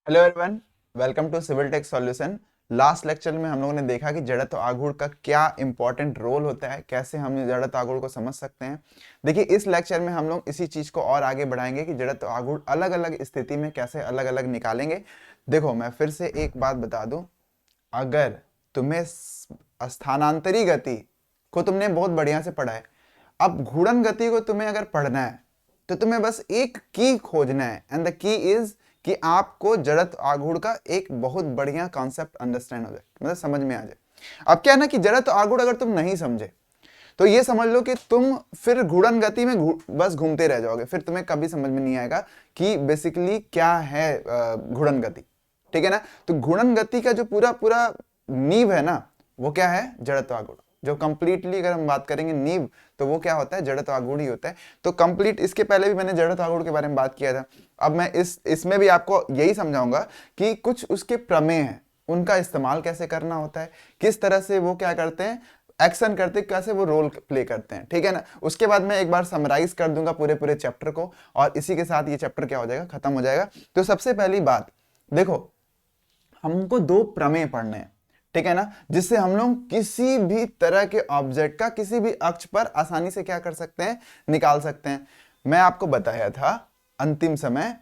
Hello everyone, welcome to civil tech solution. Last lecture में हम लोगों ने देखा कि जड़त्व आघूर्ण का क्या इंपॉर्टेंट रोल होता है, कैसे हम जड़त्व आघूर्ण को समझ सकते हैं। देखिए, इस लेक्चर में हम लोग इसी चीज को और आगे बढ़ाएंगे कि जड़त्व आघूर्ण अलग अलग स्थिति में कैसे अलग अलग निकालेंगे। देखो, मैं फिर से एक बात बता दूं, अगर तुम्हें स्थानांतरी गति को तुमने बहुत बढ़िया से पढ़ा है, अब घूर्णन गति को तुम्हें अगर पढ़ना है तो तुम्हें बस एक की खोजना है, एंड द की इज कि आपको जड़त्व आघूर्ण का एक बहुत बढ़िया कॉन्सेप्ट अंडरस्टैंड हो जाए, मतलब समझ में आ जाए। अब क्या है ना कि जड़त्व आघूर्ण अगर तुम नहीं समझे तो ये समझ लो कि तुम फिर घूर्णन गति में बस घूमते रह जाओगे, फिर तुम्हें कभी समझ में नहीं आएगा कि बेसिकली क्या है घूर्णन गति। ठीक है ना? तो घूर्णन गति का जो पूरा पूरा नींव है ना, वो क्या है? जड़त्व आघूर्ण। जो कंप्लीटली अगर हम बात करेंगे नींव, तो वो क्या होता है? जड़त्व आघूर्ण ही होता है। तो कंप्लीट, इसके पहले भी मैंने जड़त्व आघूर्ण के बारे में बात किया था। अब मैं इसमें भी आपको यही समझाऊंगा कि कुछ उसके प्रमेय हैं, उनका इस्तेमाल कैसे करना होता है, किस तरह से वो क्या करते हैं, एक्शन करते, कैसे वो रोल प्ले करते हैं। ठीक है ना? उसके बाद मैं एक बार समराइज कर दूंगा पूरे पूरे चैप्टर को, और इसी के साथ ये चैप्टर क्या हो जाएगा? खत्म हो जाएगा। तो सबसे पहली बात देखो, हमको दो प्रमेय पढ़ने हैं, ठीक है ना, जिससे हम लोग किसी भी तरह के ऑब्जेक्ट का किसी भी अक्ष पर आसानी से क्या कर सकते हैं? निकाल सकते हैं। मैं आपको बताया था अंतिम समय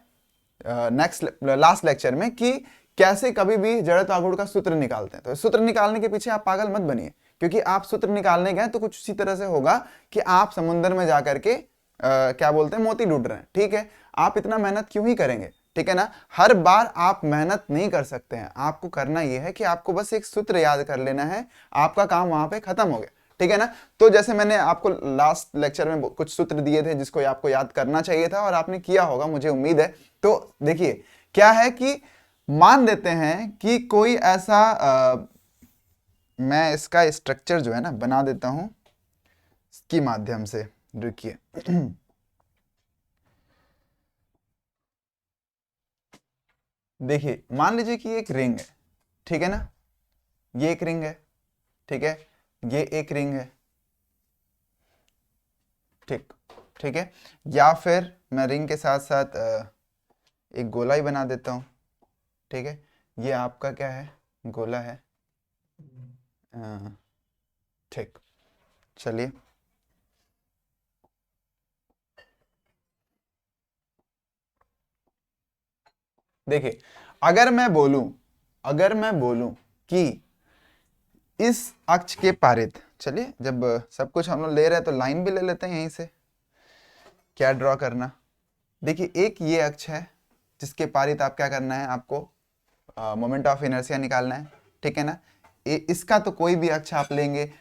लास्ट लेक्चर में कि कैसे कभी भी जड़त्व आघूर्ण का सूत्र निकालते हैं। तो सूत्र निकालने के पीछे आप पागल मत बनिए, क्योंकि आप सूत्र निकालने गए तो कुछ उसी तरह से होगा कि आप समुद्र में जाकर के क्या बोलते हैं, मोती ढूंढ रहे हैं। ठीक है, आप इतना मेहनत क्यों ही करेंगे? ठीक है ना? हर बार आप मेहनत नहीं कर सकते हैं। आपको करना यह है कि आपको बस एक सूत्र याद कर लेना है, आपका काम वहां पे खत्म हो गया। ठीक है ना? तो जैसे मैंने आपको लास्ट लेक्चर में कुछ सूत्र दिए थे जिसको आपको याद करना चाहिए था, और आपने किया होगा, मुझे उम्मीद है। तो देखिए, क्या है कि मान लेते हैं कि कोई ऐसा मैं इसका स्ट्रक्चर जो है ना बना देता हूं इसके माध्यम से। रुकिए। देखिए, मान लीजिए कि एक रिंग है, ठीक है ना, ये एक रिंग है, ठीक है, ये एक रिंग है, ठीक, ठीक है। या फिर मैं रिंग के साथ साथ एक गोला ही बना देता हूं, ठीक है। ये आपका क्या है? गोला है। ठीक, चलिए। देखिए, अगर मैं बोलूं कि इस अक्ष के पारित, चलिए, जब सब कुछ हम लोग ले रहे हैं तो लाइन भी ले लेते हैं यहीं से। क्या ड्रॉ करना? देखिए, एक ये अक्ष है जिसके पारित आप क्या करना है, आपको मोमेंट ऑफ इनर्शिया निकालना है। ठीक है ना? इसका तो कोई भी अक्ष आप लेंगे,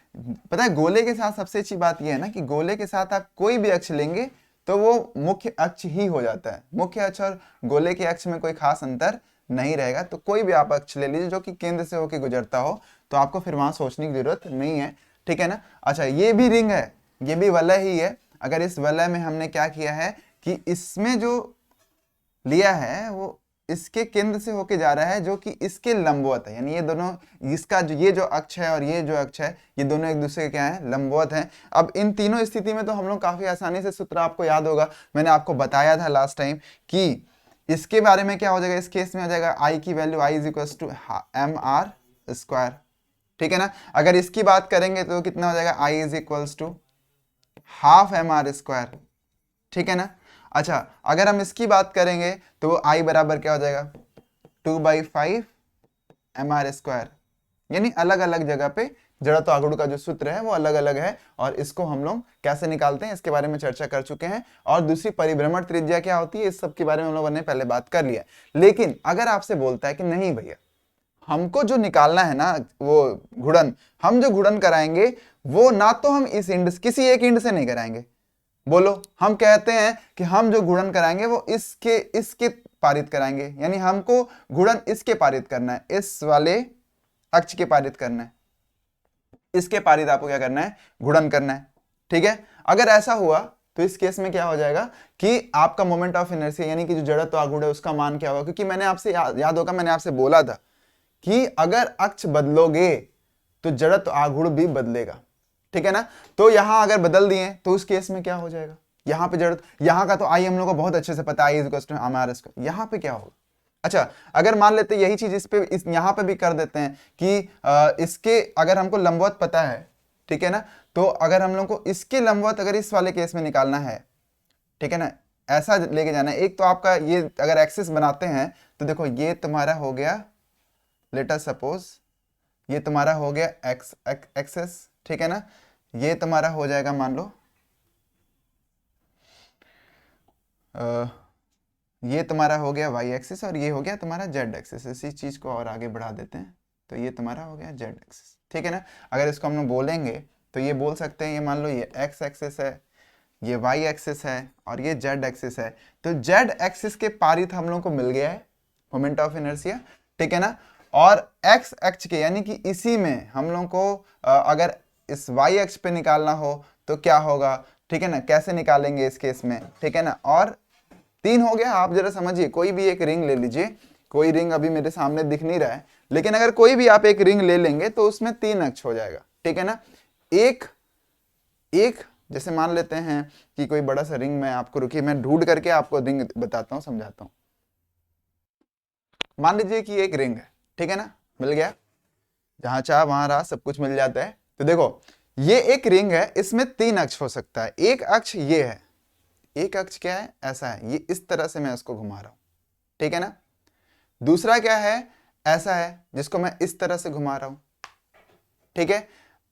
पता है गोले के साथ सबसे अच्छी बात यह है ना कि गोले के साथ आप कोई भी अक्ष लेंगे तो वो मुख्य अक्ष ही हो जाता है। मुख्य अक्ष और गोले के अक्ष में कोई खास अंतर नहीं रहेगा। तो कोई भी आप अक्ष ले लीजिए जो कि केंद्र से होकर गुजरता हो, तो आपको फिर वहां सोचने की जरूरत नहीं है। ठीक है ना? अच्छा, ये भी रिंग है, ये भी वलय ही है। अगर इस वलय में हमने क्या किया है कि इसमें जो लिया है वो इसके केंद्र से होके जा रहा है, जो कि इसके लंबवत है, यानी ये दोनों, इसका जो ये जो अक्ष है और ये जो अक्ष है, ये दोनों एक दूसरे के क्या है? लंबवत हैं। अब इन तीनों स्थिति में तो हम लोग काफी आसानी से, सूत्र आपको याद होगा, मैंने आपको बताया था लास्ट टाइम कि इसके बारे में क्या हो जाएगा, इस केस में हो जाएगा आई की value I is equal to M R square. ठीक है ना? अगर इसकी बात करेंगे तो कितना हो जाएगा? I is equal to half M R square. ठीक है ना? अच्छा, अगर हम इसकी बात करेंगे तो आई बराबर क्या हो जाएगा? 2/5 एम आर स्क्वायर। यानी अलग अलग जगह पे जड़त्व आघूर्ण का जो सूत्र है वो अलग अलग है, और इसको हम लोग कैसे निकालते हैं इसके बारे में चर्चा कर चुके हैं। और दूसरी, परिभ्रमण त्रिज्या क्या होती है, इस सब के बारे में हम लोगों ने पहले बात कर लिया। लेकिन अगर आपसे बोलता है कि नहीं भैया, हमको जो निकालना है ना वो घूर्णन, हम जो घूर्णन कराएंगे वो ना तो हम इस इंड, किसी एक इंड से नहीं कराएंगे। बोलो, हम कहते हैं कि हम जो गुणन कराएंगे वो इसके इसके पारित कराएंगे, यानी हमको गुणन इसके पारित करना है, इस वाले अक्ष के पारित करना है, इसके पारित आपको क्या करना है? गुणन करना है। ठीक है? अगर ऐसा हुआ तो इस केस में क्या हो जाएगा कि आपका मोमेंट ऑफ इनर्शिया, यानी कि जो जड़त्व आघूर्ण है उसका मान क्या होगा, क्योंकि मैंने आपसे याद होगा, मैंने आपसे बोला था कि अगर अक्ष बदलोगे तो जड़त्व आघूर्ण भी बदलेगा। ठीक है ना? तो यहां अगर बदल दिए तो उस केस में क्या हो जाएगा? यहां पे जड़, यहां का तो आई हम लोग को बहुत अच्छे से पता है, I is equal to M R square. यहां पे क्या होगा? अच्छा, अगर मान लेते यही चीज इस यहाँ पे भी कर देते हैं कि इसके अगर हमको लंबवत पता है, ठीक है ना, तो अगर हम लोग को इसके लंबवत अगर इस वाले केस में निकालना है, ठीक है ना, ऐसा लेके जाना है। एक तो आपका ये अगर एक्सिस बनाते हैं तो देखो ये तुम्हारा हो गया, लेट अस सपोज ये तुम्हारा हो गया एक्स एक्सेस, ठीक है ना, ये तुम्हारा हो जाएगा मान लो ये तुम्हारा हो गया वाई एक्सिस और ये हो गया तुम्हारा जेड एक्सिस। इसी चीज को और आगे बढ़ा देते हैं तो ये तुम्हारा हो गया जेड एक्सिस, ठीक है ना। अगर इसको हम लोग बोलेंगे तो ये बोल सकते हैं, ये मान लो ये एक्स एक्सिस है, ये वाई एक्सिस है और ये जेड एक्सिस है। तो जेड एक्सिस के पारित हम लोग को मिल गया है मोमेंट ऑफ इनर्शिया, ठीक है ना। और एक्स अक्ष के यानी कि इसी में हम लोग को अगर इस वाई अक्ष पे निकालना हो तो क्या होगा, ठीक है ना, कैसे निकालेंगे इस केस में, ठीक है ना। और 3 हो गया, आप जरा समझिए, कोई भी एक रिंग ले लीजिए, कोई रिंग अभी मेरे सामने दिख नहीं रहा है, लेकिन अगर कोई भी आप एक रिंग ले लेंगे तो उसमें 3 अक्ष हो जाएगा, ठीक है ना। एक जैसे मान लेते हैं कि कोई बड़ा सा रिंग, मैं आपको रुकिए मैं ढूंढ करके आपको रिंग बताता हूं, समझाता हूं। मान लीजिए कि एक रिंग है, ठीक है ना, मिल गया, जहां चाह वहां रहा, सब कुछ मिल जाता है। तो देखो ये एक रिंग है, इसमें 3 अक्ष हो सकता है। एक अक्ष ये है, एक अक्ष क्या है, ऐसा है, ये इस तरह से मैं इसको घुमा रहा हूं, ठीक है ना। दूसरा क्या है, ऐसा है जिसको मैं इस तरह से घुमा रहा हूं, ठीक है,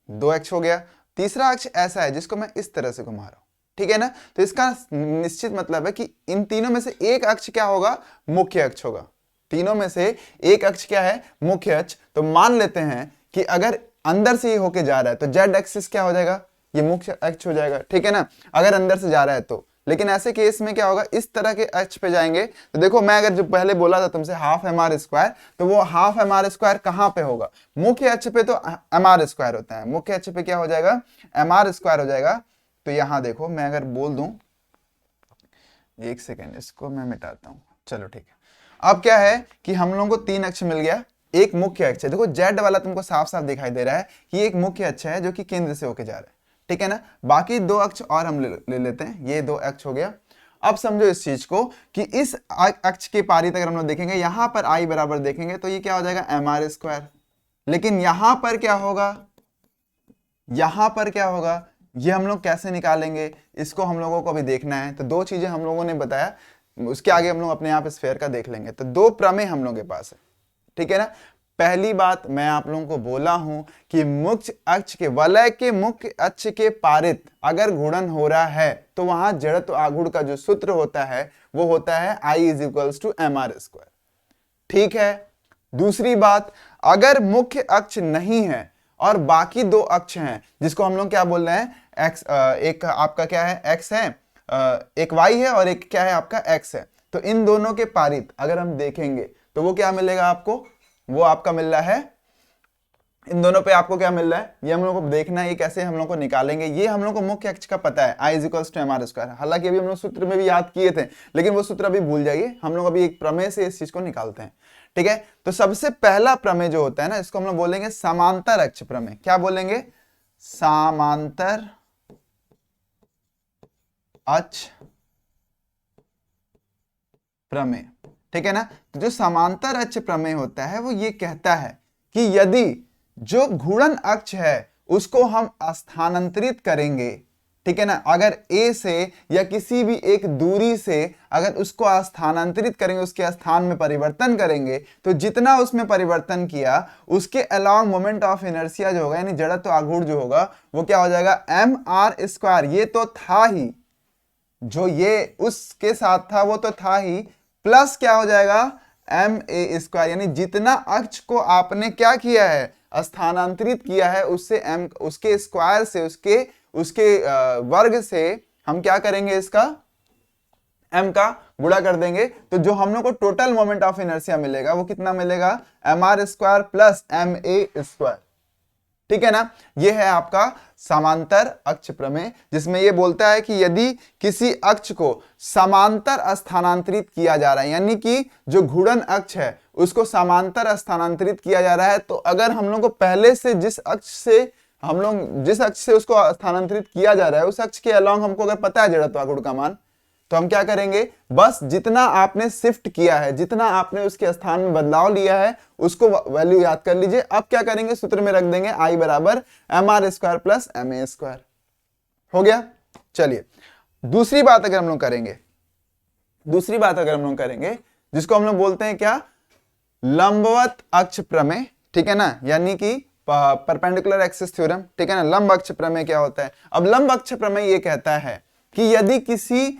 2 अक्ष हो गया। तीसरा अक्ष ऐसा है जिसको मैं इस तरह से घुमा रहा हूं, ठीक है ना। तो इसका निश्चित मतलब है कि इन तीनों में से एक अक्ष क्या होगा, मुख्य अक्ष होगा। तीनों में से एक अक्ष क्या है, मुख्य अक्ष। तो मान लेते हैं कि अगर अंदर से ही होके जा रहा है तो जेड एक्सिस क्या हो जाएगा, ये मुख्य अक्ष हो जाएगा, ठीक है ना, अगर अंदर से जा रहा है तो। लेकिन ऐसे केस में क्या होगा, इस तरह के अक्ष पे जाएंगे तो देखो मैं अगर जो पहले बोला था तुमसे हाफ एम आर स्क्वायर, तो वो हाफ एम आर स्क्वायर कहां पे होगा, मुख्य अक्ष पे तो एम आर स्क्वायर होता है, मुख्य अक्ष पे क्या हो जाएगा, एम आर स्क्वायर हो जाएगा। तो यहां देखो मैं अगर बोल दूं, एक सेकेंड इसको मैं मिटाता हूं, चलो ठीक है। अब क्या है कि हम लोगों को 3 अक्ष मिल गया, एक मुख्य अक्ष है, देखो जेड वाला तुमको साफ साफ दिखाई दे रहा है कि एक मुख्य अक्ष है जो कि केंद्र से होके जा रहा है, ठीक है ना। बाकी 2 अक्ष और हम ले लेते हैं, ये 2 अक्ष हो गया। अब समझो इस चीज को कि इस अक्ष के पारित अगर हम लोग देखेंगे, यहां पर आई बराबर देखेंगे तो ये क्या हो जाएगा, एम आर स्क्वायर। लेकिन यहां पर क्या होगा, यहां पर क्या होगा, ये हम लोग कैसे निकालेंगे, इसको हम लोगों को अभी देखना है। तो 2 चीजें हम लोगों ने बताया, उसके आगे हम लोग अपने आप स्फेयर का देख लेंगे। तो 2 प्रमेय हम लोगों के पास है, ठीक है ना। पहली बात मैं आप लोगों को बोला हूं कि मुख्य अक्ष के वलय के मुख्य अक्ष के पारित अगर घूर्णन हो रहा है तो वहां जड़त्व आघूर्ण का जो सूत्र होता है वो होता है I is equals to M R square, ठीक है। दूसरी बात, अगर मुख्य अक्ष नहीं है और बाकी 2 अक्ष हैं जिसको हम लोग क्या बोल रहे हैं, एक्स, एक आपका क्या है एक्स है, एक वाई है और एक क्या है आपका एक्स है। तो इन दोनों के पारित अगर हम देखेंगे तो वो क्या मिलेगा आपको, वो आपका मिल रहा है, इन दोनों पे आपको क्या मिल रहा है, ये हम लोग को देखना है, ये कैसे हम लोग को निकालेंगे। ये हम लोग को मुख्य अक्ष का पता है I is equals to M R square, हालांकि अभी हम लोग सूत्र में भी याद किए थे, लेकिन वो सूत्र अभी भूल जाइए, हम लोग अभी एक प्रमेय से इस चीज को निकालते हैं, ठीक है। तो सबसे पहला प्रमेय जो होता है ना, इसको हम लोग बोलेंगे समांतर अक्ष प्रमेय। क्या बोलेंगे, समांतर अक्ष प्रमेय, ठीक है ना। तो जो समांतर अक्ष प्रमेय होता है वो ये कहता है कि यदि जो घूर्णन अक्ष है उसको हम स्थानांतरित करेंगे, ठीक है ना, अगर A से या किसी भी एक दूरी से अगर उसको स्थानांतरित करेंगे, उसके स्थान में परिवर्तन करेंगे, तो जितना उसमें परिवर्तन किया उसके अलांग मोमेंट ऑफ इनर्शिया जो होगा यानी जड़त्व आघूर्ण जो होगा वो क्या हो जाएगा, एम आर स्क्वायर। ये तो था ही, जो ये उसके साथ था वो तो था ही, प्लस क्या हो जाएगा, एम ए स्क्वायर, यानी जितना अक्ष को आपने क्या किया है, स्थानांतरित किया है, उससे एम, उसके स्क्वायर से, उसके वर्ग से हम क्या करेंगे, इसका एम का गुणा कर देंगे। तो जो हम लोग को टोटल मोमेंट ऑफ इनर्शिया मिलेगा वो कितना मिलेगा, M R square plus M A square, ठीक है ना। ये है आपका समांतर अक्ष प्रमेय, जिसमें ये बोलता है कि यदि किसी अक्ष को समांतर स्थानांतरित किया जा रहा है, यानी कि जो घूर्णन अक्ष है उसको समांतर स्थानांतरित किया जा रहा है, तो अगर हम लोग को पहले से जिस अक्ष से उसको स्थानांतरित किया जा रहा है उस अक्ष के अलॉन्ग हमको अगर पता है जड़त्व आघूर्ण का मान, तो हम क्या करेंगे, बस जितना आपने शिफ्ट किया है, जितना आपने उसके स्थान में बदलाव लिया है उसको वैल्यू याद कर लीजिए। अब क्या करेंगे, सूत्र में रख देंगे I बराबर mr² प्लस ma²। हो गया। चलिए दूसरी बात अगर हम लोग करेंगे, जिसको हम लोग बोलते हैं क्या, लंबवत अक्ष प्रमेय, ठीक है ना, यानी कि परपेंडिकुलर एक्सिस थ्योरम, ठीक है ना। लंब अक्ष प्रमेय क्या होता है? अब लंब अक्ष प्रमेय ये कहता है कि यदि किसी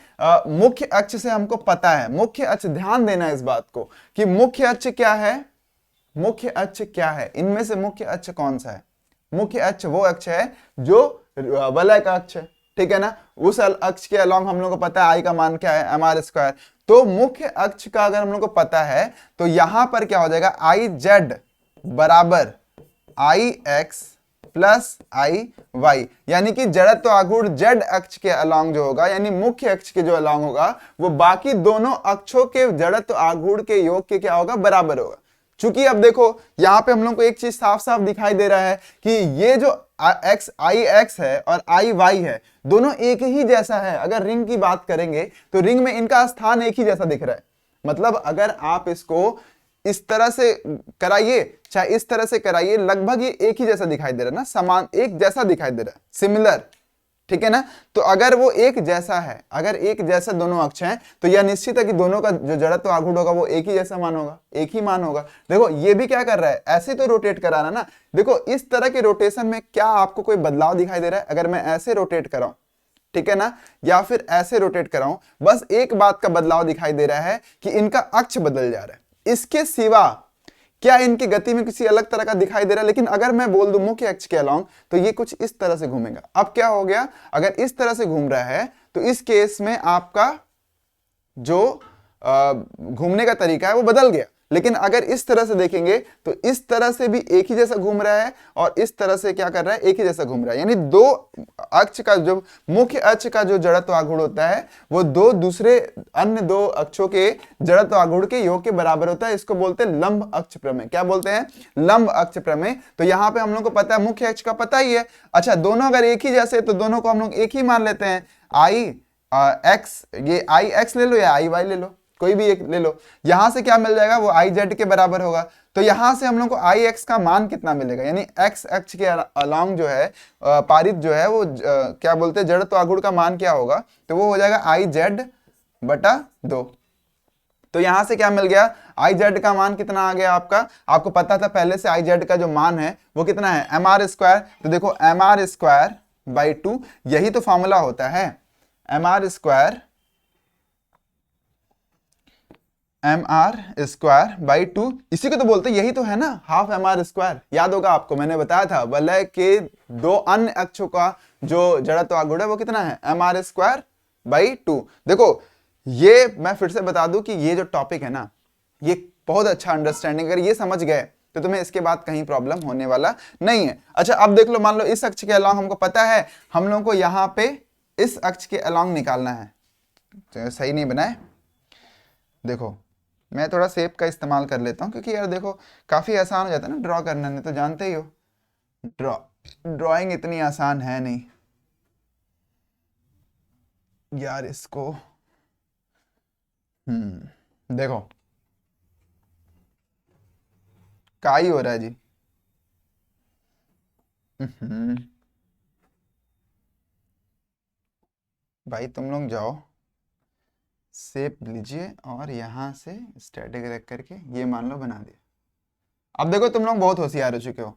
मुख्य अक्ष से हमको पता है, मुख्य अक्ष, ध्यान देना इस बात को कि मुख्य अक्ष क्या है, मुख्य अक्ष क्या है, इनमें से मुख्य अक्ष कौन सा है? मुख्य अक्ष वो अक्ष है जो वलय का अक्ष है, ठीक है ना। उस अक्ष के अलॉन्ग हम लोग को पता है आई का मान क्या है, mr²। तो मुख्य अक्ष का अगर हम लोग को पता है तो यहां पर क्या हो जाएगा, आई जेड बराबर आई एक्स प्लस आई वाई, यानी कि जड़त्व आघूर्ण जेड अक्ष के अलॉन्ग जो होगा, यानी मुख्य अक्ष के जो अलॉन्ग होगा, वो बाकी दोनों अक्षों के जड़त्व आघूर्ण के योग के क्या होगा, बराबर होगा। चूंकि अब देखो यहां पे हम लोग को एक चीज साफ साफ दिखाई दे रहा है कि ये जो आई एक्स है और आई वाई है, दोनों एक ही जैसा है। अगर रिंग की बात करेंगे तो रिंग में इनका स्थान एक ही जैसा दिख रहा है। मतलब अगर आप इसको इस तरह से कराइए चाहे इस तरह से कराइए, लगभग ये एक ही जैसा दिखाई दे रहा है ना, समान एक जैसा दिखाई दे रहा है, सिमिलर, ठीक है ना। तो अगर वो एक जैसा है, अगर एक जैसा दोनों अक्ष हैं, तो यह निश्चित है कि दोनों का जो जड़त्व आघूर्ण होगा वो एक ही जैसा मान होगा, एक ही मान होगा। देखो ये भी क्या कर रहा है, ऐसे तो रोटेट करा रहा है ना। देखो इस तरह के रोटेशन में क्या आपको कोई बदलाव दिखाई दे रहा है? अगर मैं ऐसे रोटेट कराऊं, ठीक है ना, या फिर ऐसे रोटेट कराऊं, बस एक बात का बदलाव दिखाई दे रहा है कि इनका अक्ष बदल जा रहा है। इसके सिवा क्या इनकी गति में किसी अलग तरह का दिखाई दे रहा है? लेकिन अगर मैं बोल दूं मुख्य अक्ष के अलॉन्ग, तो ये कुछ इस तरह से घूमेगा। अब क्या हो गया, अगर इस तरह से घूम रहा है तो इस केस में आपका जो घूमने का तरीका है वो बदल गया। लेकिन अगर इस तरह से देखेंगे तो इस तरह से भी एक ही जैसा घूम रहा है और इस तरह से क्या कर रहा है, एक ही जैसा घूम रहा है। यानी दो अक्ष का जो मुख्य अक्ष का जो जड़त्व आघूर्ण होता है वो दो दूसरे अन्य दो अक्षों के जड़त्व आघूर्ण के योग के बराबर होता है। इसको बोलते हैं लंब अक्ष प्रमेय। क्या बोलते हैं? लंब अक्ष प्रमेय। तो यहां पे हम लोग को पता है, मुख्य अक्ष का पता ही है। अच्छा, दोनों अगर एक ही जैसे तो दोनों को हम लोग एक ही मान लेते हैं, आई एक्स, ये आई एक्स ले लो या आई वाई ले लो, कोई भी एक ले लो। यहां से क्या मिल जाएगा, वो आई जेड के बराबर होगा। तो यहां से हम लोग को आई एक्स का मान कितना मिलेगा, यानी एक्स अक्ष के अलॉन्ग जो है पारित जो है वो क्या बोलते हैं, जड़त्व आघूर्ण का मान क्या होगा, तो वो हो जाएगा आई जेड बटा 2। तो यहां से क्या मिल गया, आई जेड का मान कितना आ गया आपका, आपको पता था पहले से आई जेड का जो मान है वो कितना है, mr²। तो देखो mr²/2, यही तो फॉर्मूला होता है, mr²/2, इसी को तो बोलते हैं, यही तो है ना, हाफ mr²। याद होगा आपको, मैंने बताया था वलय के दो अन्य अक्षों का जो जड़त्व आघूर्ण है वो कितना है, mr²/2। देखो ये मैं फिर से बता दूं कि ये जो टॉपिक है ना, ये बहुत अच्छा अंडरस्टैंडिंग, अगर ये समझ गए तो तुम्हें इसके बाद कहीं प्रॉब्लम होने वाला नहीं है। अच्छा अब देख लो, मान लो इस अक्ष के अलॉन्ग हमको पता है, हम लोगों को यहां पे इस अक्ष के अलॉन्ग निकालना है। तो सही नहीं बनाए, देखो मैं थोड़ा शेप का इस्तेमाल कर लेता हूं, क्योंकि यार देखो काफी आसान हो जाता है ना ड्रॉ करना, नहीं तो जानते ही हो ड्राइंग इतनी आसान है नहीं यार। इसको देखो काई हो रहा है जी। भाई तुम लोग जाओ शेप लीजिए और यहां से स्टैटिक रख करके ये मान लो बना दिया। अब देखो तुम लोग बहुत होशियार हो चुके हो,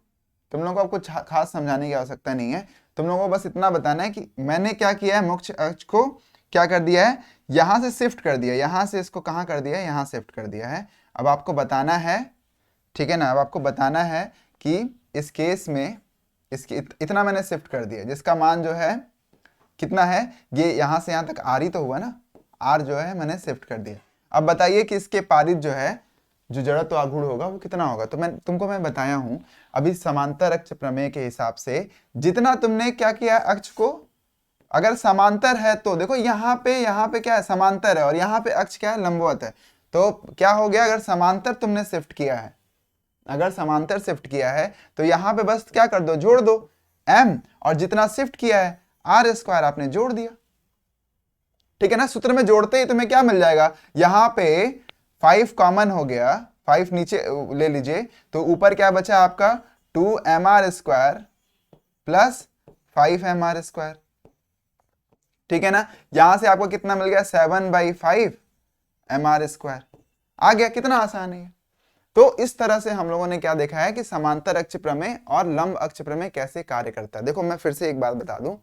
तुम लोगों को कुछ खास समझाने की आवश्यकता नहीं है। तुम लोगों को बस इतना बताना है कि मैंने क्या किया है, मुख्य अक्ष को क्या कर दिया है, यहां से शिफ्ट कर दिया, यहां से इसको कहां कर दिया है, यहां शिफ्ट कर दिया है। अब आपको बताना है, ठीक है ना, अब आपको बताना है कि इस केस में इसकी इतना मैंने शिफ्ट कर दिया, जिसका मान जो है कितना है, ये यहां से यहां तक आर ही तो हुआ ना, आर जो है मैंने शिफ्ट कर दिया। अब बताइए कि इसके पारित जो है जो जड़त्व आघूर्ण होगा वो कितना होगा। तो मैं बताया हूं अभी समांतर अक्ष प्रमेय के हिसाब से, जितना तुमने क्या किया अक्ष को, अगर समांतर है तो देखो यहाँ पे क्या है, समांतर है, और यहाँ पे अक्ष क्या है, लंबवत है। तो क्या हो गया, अगर समांतर तुमने शिफ्ट किया है, अगर समांतर शिफ्ट किया है तो यहाँ पे बस क्या कर दो, जोड़ दो m, और जितना शिफ्ट किया है r² आपने जोड़ दिया, ठीक है ना। सूत्र में जोड़ते ही तुम्हें क्या मिल जाएगा, यहां पे 5 कॉमन हो गया, 5 नीचे ले लीजिए, तो ऊपर क्या बचा आपका 2mr² प्लस 5mr²। ठीक है ना। यहां से आपको कितना मिल गया, 7/5mr²। आ गया, कितना आसान है। तो इस तरह से हम लोगों ने क्या देखा है कि समांतर अक्ष प्रमेय और लंब अक्ष प्रमेय कैसे कार्य करता है। देखो मैं फिर से एक बात बता दूं,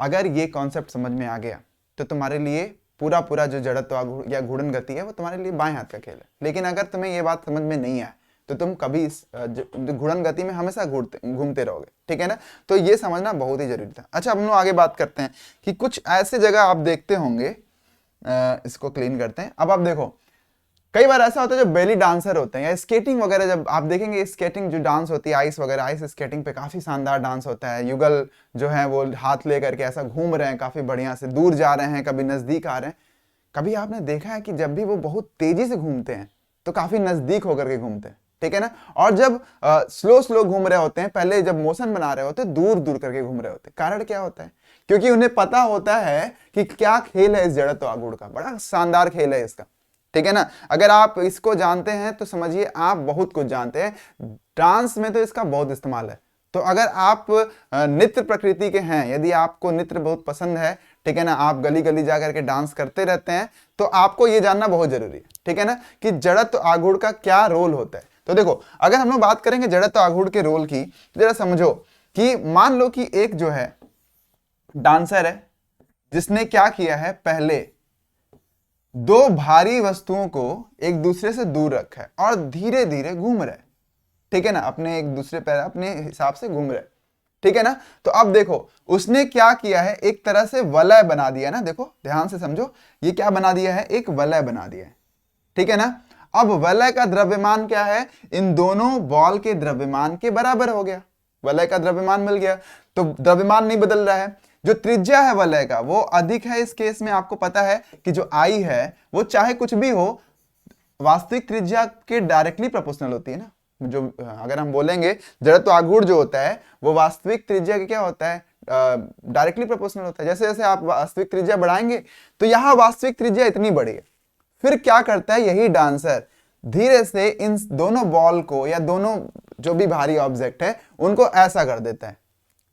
अगर ये कॉन्सेप्ट समझ में आ गया तो तुम्हारे लिए पूरा पूरा जो जड़त्व या घूर्णन गति है वो तुम्हारे लिए बाएं हाथ का खेल है। लेकिन अगर तुम्हें ये बात समझ में नहीं आए तो तुम कभी इस घूर्णन गति में हमेशा घूमते रहोगे। ठीक है ना। तो ये समझना बहुत ही जरूरी था। अच्छा, हम लोग आगे बात करते हैं कि कुछ ऐसे जगह आप देखते होंगे, इसको क्लीन करते हैं। अब आप देखो, कई बार ऐसा होता है जो बेली डांसर होते हैं या स्केटिंग वगैरह, जब आप देखेंगे स्केटिंग जो डांस होती है आइस वगैरह, आइस स्केटिंग पे काफी शानदार डांस होता है। युगल जो है वो हाथ लेकर के ऐसा घूम रहे हैं, काफी बढ़िया से दूर जा रहे हैं, कभी नजदीक आ रहे हैं। कभी आपने देखा है कि जब भी वो बहुत तेजी से घूमते हैं तो काफी नजदीक होकर के घूमते हैं। ठीक है ना। और जब स्लो स्लो घूम रहे होते हैं, पहले जब मोशन बना रहे होते हैं दूर दूर करके घूम रहे होते हैं। कारण क्या होता है, क्योंकि उन्हें पता होता है कि क्या खेल है इस जड़त्व आघूर्ण का, बड़ा शानदार खेल है इसका। ठीक है ना। अगर आप इसको जानते हैं तो समझिए आप बहुत कुछ जानते हैं। डांस में तो इसका बहुत इस्तेमाल है। तो अगर आप नृत्य प्रकृति के हैं, यदि आपको नृत्य बहुत पसंद है, ठीक है ना, आप गली गली जा करके डांस करते रहते हैं, तो आपको यह जानना बहुत जरूरी है। ठीक है ना, कि जड़त्व आघूर्ण का क्या रोल होता है। तो देखो, अगर हम लोग बात करेंगे जड़त्व आघूर्ण के रोल की, जरा समझो कि मान लो कि एक जो है डांसर है जिसने क्या किया है, पहले 2 भारी वस्तुओं को एक दूसरे से दूर रखा है और धीरे धीरे घूम रहे। ठीक है ना, अपने एक दूसरे पैर अपने हिसाब से घूम रहे। ठीक है ना। तो अब देखो उसने क्या किया है, एक तरह से वलय बना दिया ना। देखो ध्यान से समझो, ये क्या बना दिया है, एक वलय बना दिया है। ठीक है ना। अब वलय का द्रव्यमान क्या है, इन दोनों बॉल के द्रव्यमान के बराबर हो गया। वलय का द्रव्यमान मिल गया, तो द्रव्यमान नहीं बदल रहा है। जो त्रिज्या है वलय का वो अधिक है। इस केस में आपको पता है कि जो आई है वो चाहे कुछ भी हो, वास्तविक त्रिज्या के डायरेक्टली प्रोपोर्शनल होती है ना। जो अगर हम बोलेंगे जड़त्व आघूर्ण जो होता है वो वास्तविक त्रिज्या के क्या होता है, डायरेक्टली प्रोपोर्शनल होता है। जैसे जैसे आप वास्तविक त्रिज्या बढ़ाएंगे तो यहां वास्तविक त्रिज्या इतनी बड़ी है। फिर क्या करता है यही डांसर, धीरे से इन दोनों बॉल को या दोनों जो भी भारी ऑब्जेक्ट है उनको ऐसा कर देता है।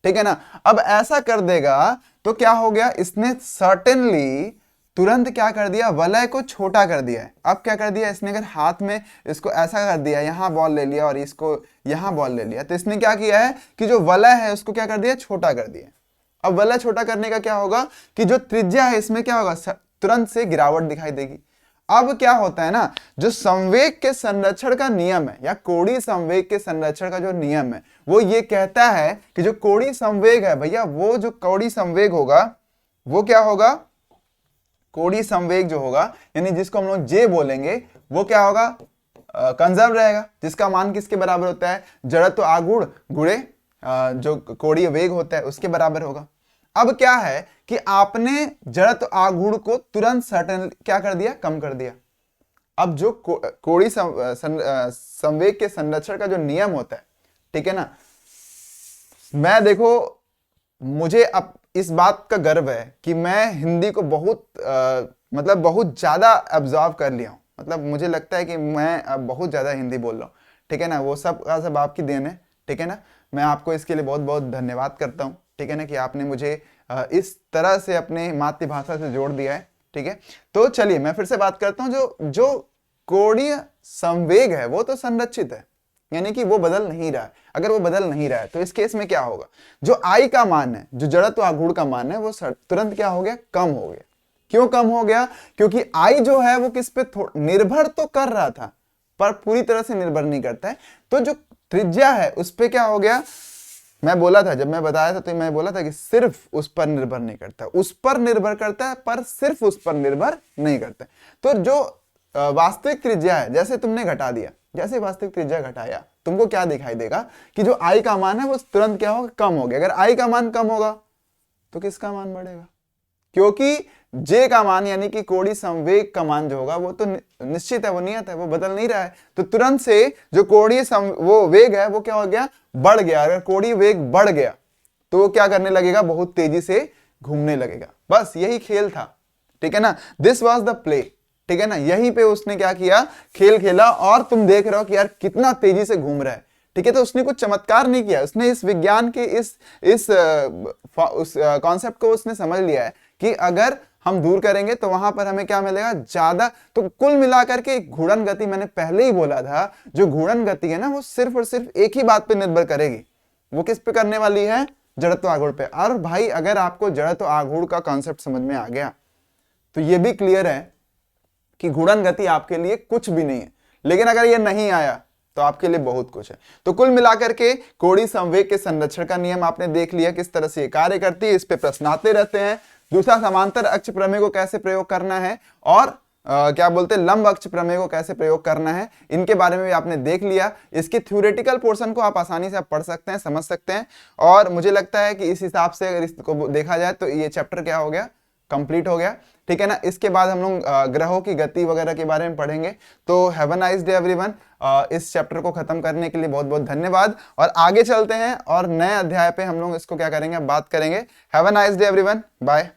ठीक है ना। अब ऐसा कर देगा तो क्या हो गया, इसने सर्टेनली तुरंत क्या कर दिया, वलय को छोटा कर दिया है। अब क्या कर दिया इसने, अगर हाथ में इसको ऐसा कर दिया, यहां बॉल ले लिया और इसको यहां बॉल ले लिया, तो इसने क्या किया है कि जो वलय है उसको क्या कर दिया, छोटा कर दिया। अब वलय छोटा करने का क्या होगा कि जो त्रिज्या है इसमें क्या होगा, तुरंत से गिरावट दिखाई देगी। अब क्या होता है ना, जो संवेग के संरक्षण का नियम है या कोणीय संवेग के संरक्षण का जो नियम है वो ये कहता है कि जो कोणीय संवेग है भैया, वो जो कोणीय संवेग होगा वो क्या होगा, कोणीय संवेग जो होगा यानी जिसको हम लोग जे बोलेंगे वो क्या होगा, कंजर्व रहेगा, जिसका मान किसके बराबर होता है, जड़त्व आघूर्ण गुणे जो कोणीय वेग होता है उसके बराबर होगा। अब क्या है कि आपने जड़त्व आघूर्ण को तुरंत सर्टेन क्या कर दिया, कम कर दिया। अब जो कोणीय संवेग के संरक्षण का जो नियम होता है, ठीक है ना, मैं देखो मुझे अब इस बात का गर्व है कि मैं हिंदी को बहुत मतलब बहुत ज्यादा एब्जॉर्व कर लिया हूं। मतलब मुझे लगता है कि मैं अब बहुत ज्यादा हिंदी बोल रहा हूं। ठीक है ना, वो सब का सब आपकी देन है। ठीक है ना, मैं आपको इसके लिए बहुत बहुत धन्यवाद करता हूं। ठीक है ना, कि आपने मुझे इस तरह से अपने मातृभाषा से जोड़ दिया है। ठीक है, तो चलिए मैं फिर से बात करता हूं। जो कोणीय संवेग है वो तो संरक्षित है, यानी कि वो बदल नहीं रहा है। अगर वो बदल नहीं रहा है तो इस केस में क्या होगा, जो आई का मान है, जो जड़त्व आघूर्ण का मान है, वो तुरंत क्या हो गया, कम हो गया। क्यों कम हो गया, क्योंकि आई जो है वो किस पे निर्भर तो कर रहा था पर पूरी तरह से निर्भर नहीं करता है। तो जो त्रिज्या है उस पे क्या हो गया, मैं बोला था, जब मैं बताया था तो मैं बोला था कि सिर्फ उस पर निर्भर नहीं करता, उस पर निर्भर करता है पर सिर्फ उस पर निर्भर नहीं करता। तो जो वास्तविक त्रिज्या है, जैसे तुमने घटा दिया, जैसे वास्तविक त्रिज्या घटाया, तुमको क्या दिखाई देगा कि जो आई का मान है वो तुरंत क्या होगा, कम हो गया। अगर आई का मान कम होगा तो किसका मान बढ़ेगा, क्योंकि जे का मान यानी कि कोणीय संवेग का मान जो होगा वो तो निश्चित है, वो नियत है, वो बदल नहीं रहा है। तो तुरंत से जो कोणीय वो वेग है वो क्या हो गया, बढ़ गया। अगर कोणीय वेग बढ़ गया तो वो क्या करने लगेगा, बहुत तेजी से घूमने लगेगा। बस यही खेल था। ठीक है ना, दिस वॉज द प्ले, ठीक है ना, यहीं पे उसने क्या किया, खेल खेला, और तुम देख रहे हो कि यार कितना तेजी से घूम रहा है, ठीक है। तो उसने कुछ चमत्कार नहीं किया, उसने इस विज्ञान के इस कॉन्सेप्ट को उसने समझ लिया है कि अगर हम दूर करेंगे तो वहां पर हमें क्या मिलेगा, ज्यादा। तो कुल मिलाकर के घूर्णन गति, मैंने पहले ही बोला था, जो घूर्णन गति है ना, वो सिर्फ और सिर्फ एक ही बात पे निर्भर करेगी, वो किस पे करने वाली है, जड़त्व आघूर्ण पे। और भाई अगर आपको जड़त्व आघूर्ण का कॉन्सेप्ट समझ में आ गया तो ये भी क्लियर है कि घूर्णन गति आपके लिए कुछ भी नहीं है। लेकिन अगर ये नहीं आया तो आपके लिए बहुत कुछ है। तो कुल मिलाकर के कोणीय संवेग के संरक्षण का नियम आपने देख लिया, किस तरह से ये कार्य करती है, इस पे प्रश्न आते रहते हैं। दूसरा, समांतर अक्ष प्रमेय को कैसे प्रयोग करना है, और क्या बोलते हैं, लंब अक्ष प्रमेय को कैसे प्रयोग करना है, इनके बारे में भी आपने देख लिया। इसके थ्योरेटिकल पोर्शन को आप आसानी से पढ़ सकते हैं, समझ सकते हैं। और मुझे लगता है कि इस हिसाब से अगर इसको देखा जाए तो ये चैप्टर क्या हो गया, कंप्लीट हो गया, ठीक है ना। इसके बाद हम लोग ग्रहों की गति वगैरह के बारे में पढ़ेंगे। तो have a nice day everyone. इस चैप्टर को खत्म करने के लिए बहुत बहुत धन्यवाद, और आगे चलते हैं और नए अध्याय पे हम लोग इसको क्या करेंगे, बात करेंगे। Have a nice day everyone, bye.